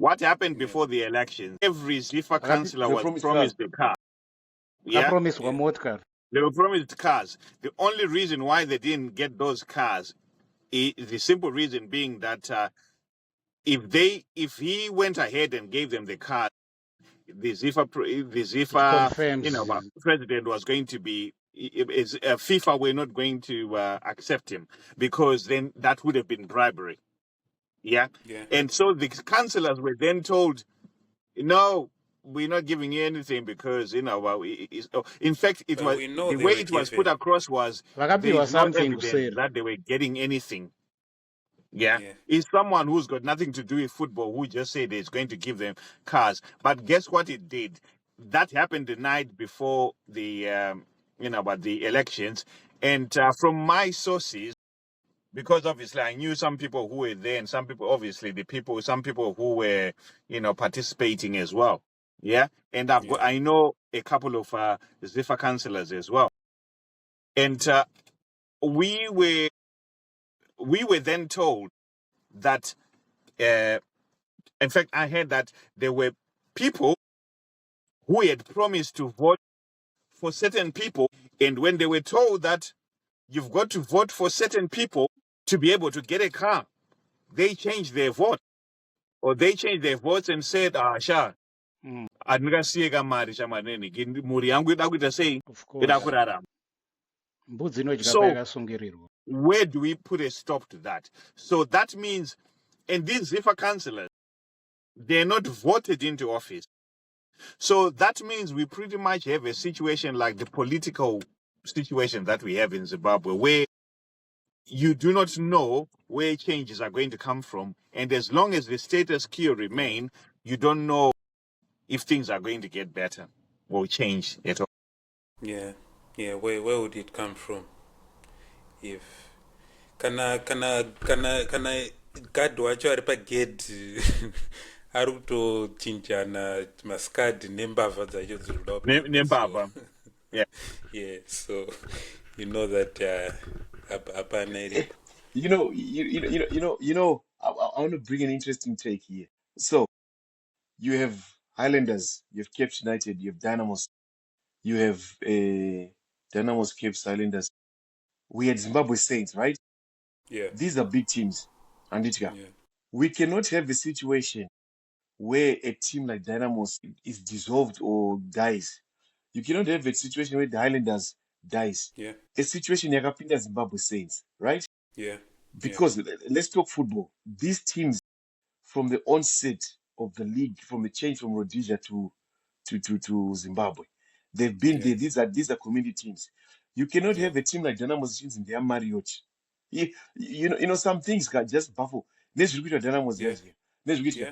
What happened Yeah. before the election? Every ZIFA Akati councillor was promised promised a car. Yeah, akapromiswa Yeah. motikari. they were promised cars. The only reason why they didn't get those cars, the simple reason being that if he went ahead and gave them the cars, the ZIFA, Confirms. president was going to be. FIFA were not going to accept him because then that would have been bribery. Yeah. Yeah. And so the councillors were then told, no, we're not giving you anything because, in fact, it But was we know the they way were it was given. put across was there Vakapiwa is no something evidence kuseri. that they were getting anything. Yeah. Yeah. It's someone who's got nothing to do with football who just said it's going to give them cars. But guess what it did? That happened the night before the the elections. And from my sources, because obviously I knew some people who were there and some people, obviously some people who were, participating as well. Yeah. And Yeah. I know a couple of ZIFA councillors as well. And we were then told that, in fact, I heard that there were people who had promised to vote for certain people. And when they were told that you've got to vote for certain people to be able to get a car, they changed their vote. Or they changed their votes and said, sha, Mm, andingasiyeka mari chamanene, mhuri yangu ida kuita sei, of ida course. kurarama. Mbudzi inodya So payakasungirirwa. where do we put a stop to that? So that means, and these ZIFA councillors, they're not voted into office. So that means we pretty much have a situation like the political situation that we have in Zimbabwe, where you do not know where changes are going to come from. And as long as the status quo remain, you don't know if things are going to get better or change at all. Yeah. Yeah. Where would it come from? If kana guard wacho ari pagedhi ari kutochinjana maskadhi nembavha dzacho dziri kuda kupinda. Nembavha. Yeah. Yeah, so you know that hapana. I want to bring an interesting take here. So you have Highlanders, you have Cape United, you have Dynamos, you have Dynamos, Cape Highlanders. We had Zimbabwe Saints, right? Yeah. These are big teams, Anditka. Yeah. We cannot have a situation where a team like Dynamos is dissolved or dies. You cannot have a situation where the Highlanders dies. Yeah. A situation yakapinda Zimbabwe Saints, right? Yeah. Because let's talk football. These teams, from the onset of the league, from the change from Rhodesia to Zimbabwe, they've been there. These are community teams. You cannot have a team like Dynamo teams in their Marriott. You know some things can just baffle. Let's repeat what Dynamo here. Let's repeat. Yeah.